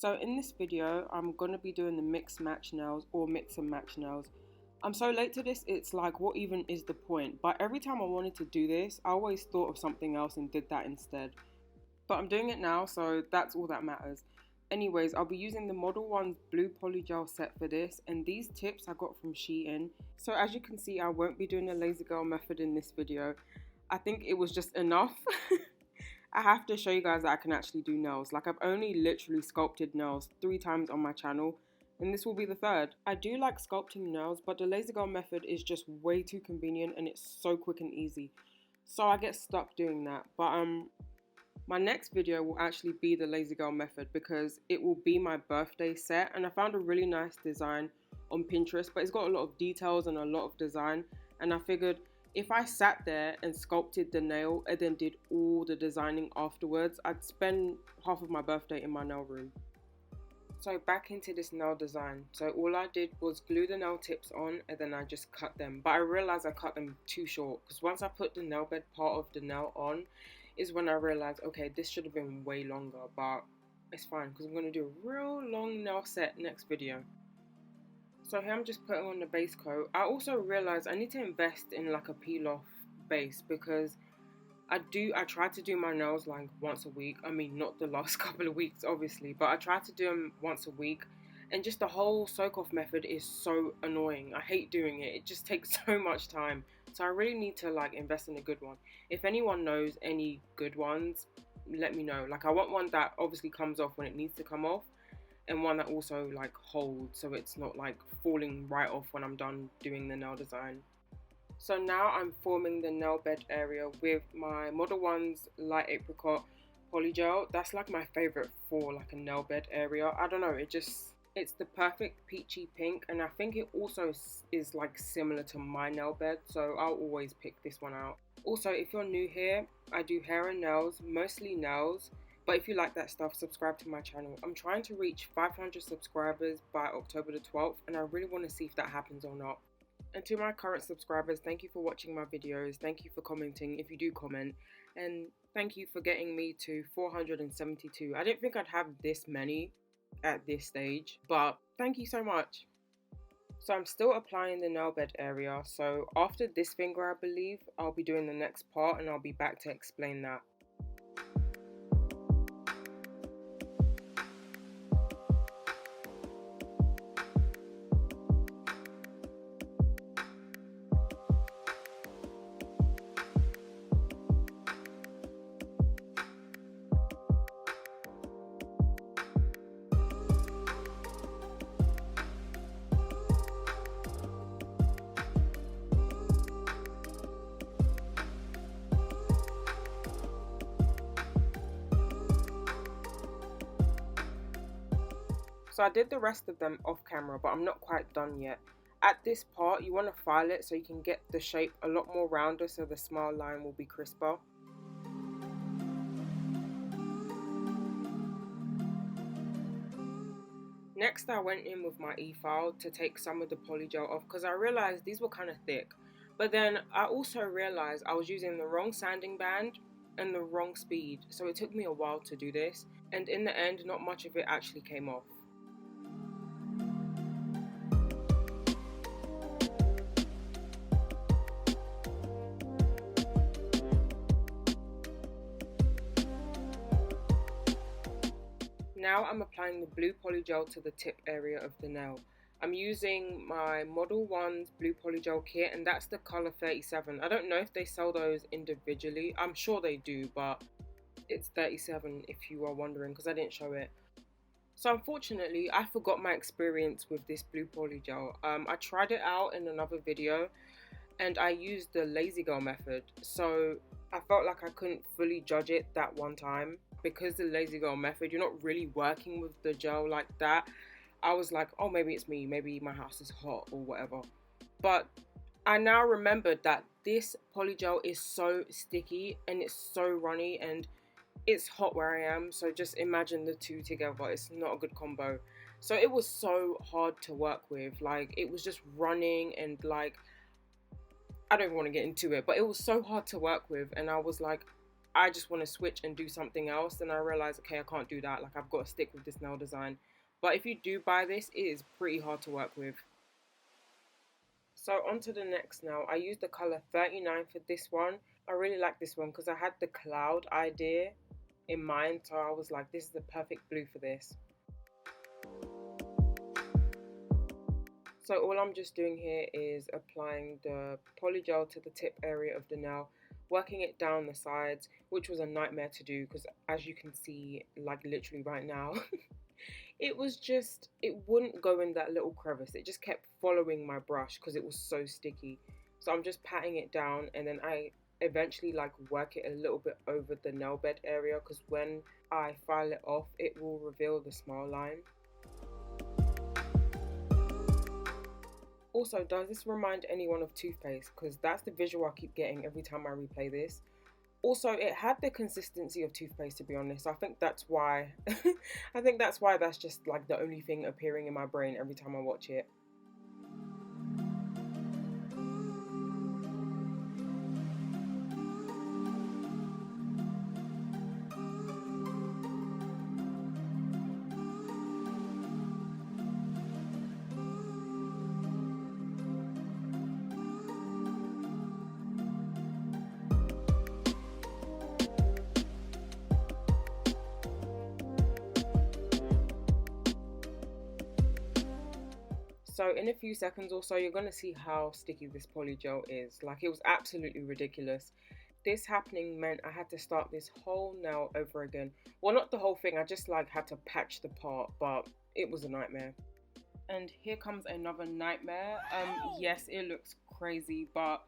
So in this video, I'm going to be doing the mix match nails or mix and match nails. I'm so late to this, it's like, what even is the point? But every time I wanted to do this, I always thought of something else and did that instead. But I'm doing it now, so that's all that matters. Anyways, I'll be using the Modelones blue polygel set for this, and these tips I got from Shein. So as you can see, I won't be doing the lazy girl method in this video. I think it was just enough. I have to show you guys that I can actually do nails. Like, I've only literally sculpted nails 3 times on my channel, and this will be the 3rd. I do like sculpting nails, but the lazy girl method is just way too convenient and it's so quick and easy. So I get stuck doing that. But my next video will actually be the lazy girl method because it will be my birthday set, and I found a really nice design on Pinterest, but it's got a lot of details and a lot of design, and I figured if I sat there and sculpted the nail and then did all the designing afterwards, I'd spend half of my birthday in my nail room. So back into this nail design. So all I did was glue the nail tips on and then I just cut them. But I realized I cut them too short because once I put the nail bed part of the nail on is when I realized, okay, this should have been way longer, but it's fine because I'm going to do a real long nail set next video. So here I'm just putting on the base coat. I also realized I need to invest in like a peel off base because I try to do my nails like once a week. I mean, not the last couple of weeks obviously, but I try to do them once a week, and just the whole soak off method is so annoying. I hate doing it. It just takes so much time. So I really need to like invest in a good one. If anyone knows any good ones, let me know. Like, I want one that obviously comes off when it needs to come off, and one that also like holds so it's not like falling right off when I'm done doing the nail design. So now I'm forming the nail bed area with my Modelones light apricot polygel. That's like my favorite for like a nail bed area. I don't know, it's the perfect peachy pink, and I think it also is like similar to my nail bed, so I'll always pick this one out. Also, if you're new here, I do hair and nails, mostly nails. But if you like that stuff, subscribe to my channel. I'm trying to reach 500 subscribers by October the 12th, and I really want to see if that happens or not. And to my current subscribers, thank you for watching my videos. Thank you for commenting if you do comment. And thank you for getting me to 472. I didn't think I'd have this many at this stage, but thank you so much. So I'm still applying the nail bed area. So after this finger, I believe, I'll be doing the next part and I'll be back to explain that. So I did the rest of them off camera, but I'm not quite done yet. At this part, you want to file it so you can get the shape a lot more rounder so the smile line will be crisper. Next, I went in with my e-file to take some of the polygel off because I realized these were kind of thick. But then I also realized I was using the wrong sanding band and the wrong speed, so it took me a while to do this, and in the end, not much of it actually came off. Now I'm applying the blue polygel to the tip area of the nail. I'm using my Modelones blue polygel kit, and that's the color 37. I don't know if they sell those individually. I'm sure they do, but it's 37 if you are wondering, because I didn't show it. So unfortunately, I forgot my experience with this blue polygel. I tried it out in another video, and I used the lazy girl method. So I felt like I couldn't fully judge it that one time. Because the lazy girl method, you're not really working with the gel like that. I was like, oh, maybe it's me, maybe my house is hot or whatever. But I now remembered that this polygel is so sticky and it's so runny and it's hot where I am. So just imagine the two together. It's not a good combo. So it was so hard to work with. Like, it was just running and like, I don't even want to get into it, but it was so hard to work with. And I was like, I just want to switch and do something else, then I realize, okay, I can't do that. Like, I've got to stick with this nail design. But if you do buy this, it is pretty hard to work with. So on to the next nail. I used the color 39 for this one. I really like this one because I had the cloud idea in mind, so I was like, this is the perfect blue for this. So all I'm just doing here is applying the polygel to the tip area of the nail, working it down the sides, which was a nightmare to do because, as you can see, like literally right now, it wouldn't go in that little crevice. It just kept following my brush because it was so sticky. So I'm just patting it down, and then I eventually like work it a little bit over the nail bed area because when I file it off, it will reveal the smile line. Also, does this remind anyone of toothpaste? Because that's the visual I keep getting every time I replay this. Also, it had the consistency of toothpaste, to be honest. I think that's why that's just like the only thing appearing in my brain every time I watch it. So in a few seconds or so, you're going to see how sticky this polygel is. Like, it was absolutely ridiculous. This happening meant I had to start this whole nail over again. Well, not the whole thing, I just like had to patch the part, but it was a nightmare. And here comes another nightmare. Yes, it looks crazy, but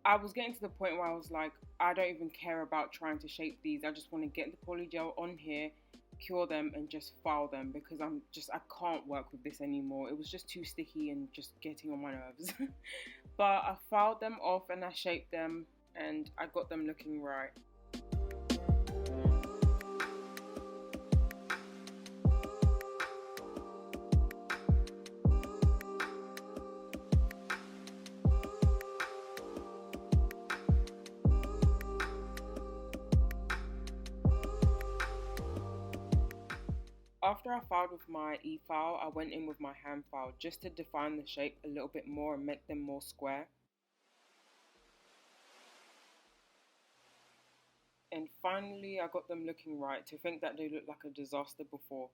I was getting to the point where I was like, I don't even care about trying to shape these. I just want to get the polygel on here, cure them, and just file them because I can't work with this anymore. It was just too sticky and just getting on my nerves. But I filed them off and I shaped them and I got them looking right. After I filed with my e-file, I went in with my hand file just to define the shape a little bit more and make them more square. And finally, I got them looking right. To think that they looked like a disaster before.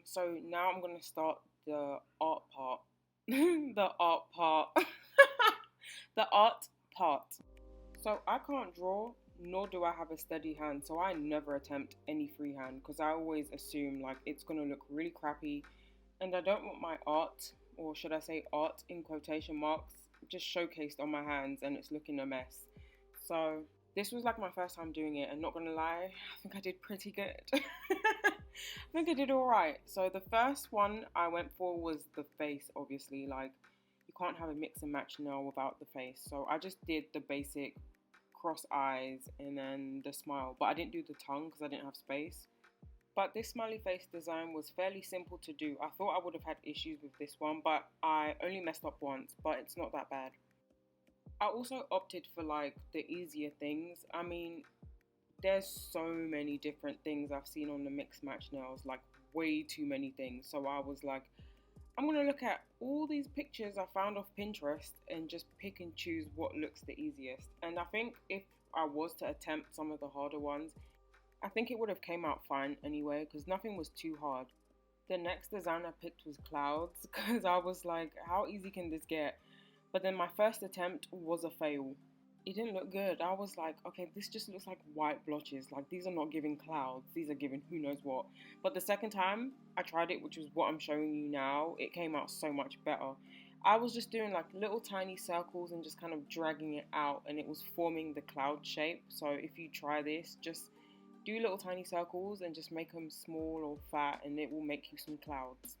So now I'm gonna start the art part. The art part. The art part. So I can't draw, nor do I have a steady hand, so I never attempt any freehand because I always assume like it's gonna look really crappy, and I don't want my art, or should I say art in quotation marks, just showcased on my hands and it's looking a mess. So this was like my first time doing it, and not gonna lie, I think I did pretty good. I think I did alright. So the first one I went for was the face, obviously. Like, you can't have a mix and match nail without the face. So I just did the basic cross eyes and then the smile, but I didn't do the tongue because I didn't have space. But this smiley face design was fairly simple to do. I thought I would have had issues with this one, but I only messed up once, but it's not that bad. I also opted for like the easier things. I mean, there's so many different things I've seen on the mix match nails, like way too many things. So I was like, I'm gonna look at all these pictures I found off Pinterest and just pick and choose what looks the easiest. And I think if I was to attempt some of the harder ones, I think it would have came out fine anyway because nothing was too hard. The next design I picked was clouds because I was like, how easy can this get? But then my first attempt was a fail. It didn't look good. I was like, okay, this just looks like white blotches. Like, these are not giving clouds. These are giving who knows what. But the second time I tried it, which is what I'm showing you now, it came out so much better. I was just doing like little tiny circles and just kind of dragging it out, and it was forming the cloud shape. So if you try this, just do little tiny circles and just make them small or fat, and it will make you some clouds.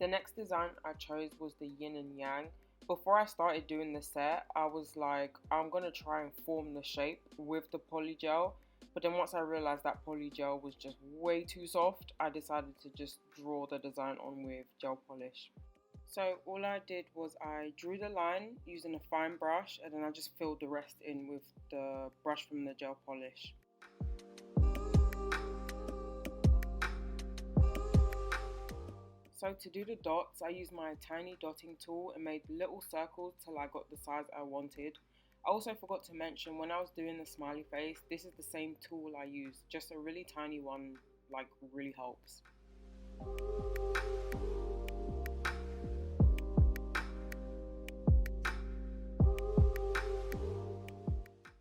The next design I chose was the yin and yang. Before I started doing the set, I was like, I'm gonna try and form the shape with the polygel. But then once I realized that polygel was just way too soft, I decided to just draw the design on with gel polish. So all I did was I drew the line using a fine brush, and then I just filled the rest in with the brush from the gel polish. So to do the dots, I used my tiny dotting tool and made little circles till I got the size I wanted. I also forgot to mention, when I was doing the smiley face, this is the same tool I used, just a really tiny one, like really helps.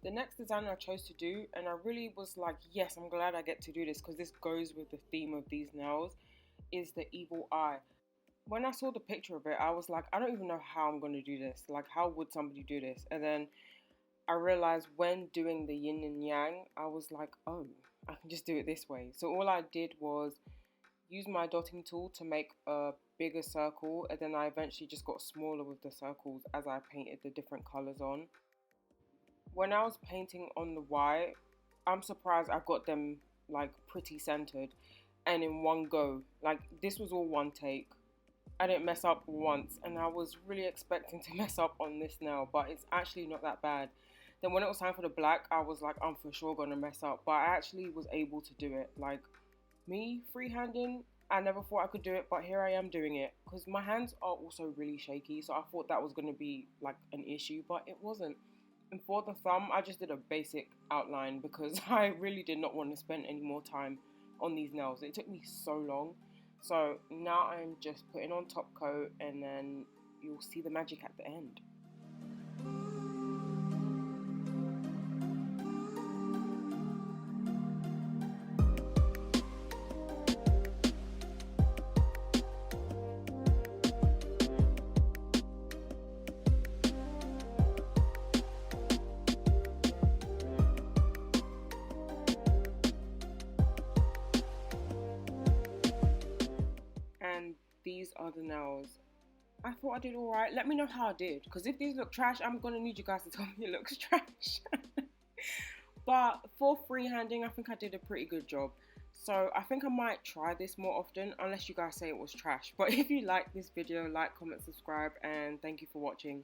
The next design I chose to do, and I really was like, yes, I'm glad I get to do this because this goes with the theme of these nails, is the evil eye. When I saw the picture of it, I was like, I don't even know how I'm going to do this. Like, how would somebody do this? And then I realized when doing the yin and yang, I was like, oh, I can just do it this way. So all I did was use my dotting tool to make a bigger circle, and then I eventually just got smaller with the circles as I painted the different colors on. When I was painting on the white, I'm surprised I got them like pretty centered and in one go. Like, this was all one take. I didn't mess up once, and I was really expecting to mess up on this nail, but it's actually not that bad. Then when it was time for the black, I was like, I'm for sure gonna mess up, but I actually was able to do it. Like, me freehanding, I never thought I could do it, but here I am doing it, because my hands are also really shaky, so I thought that was gonna be like an issue, but it wasn't. And for the thumb, I just did a basic outline because I really did not want to spend any more time on these nails. It took me so long. So now I'm just putting on top coat, and then you'll see the magic at the end. And these are the nails. I thought I did alright. Let me know how I did, because if these look trash, I'm gonna need you guys to tell me it looks trash. But for freehanding, I think I did a pretty good job. So I think I might try this more often, unless you guys say it was trash. But if you like this video, like, comment, subscribe, and thank you for watching.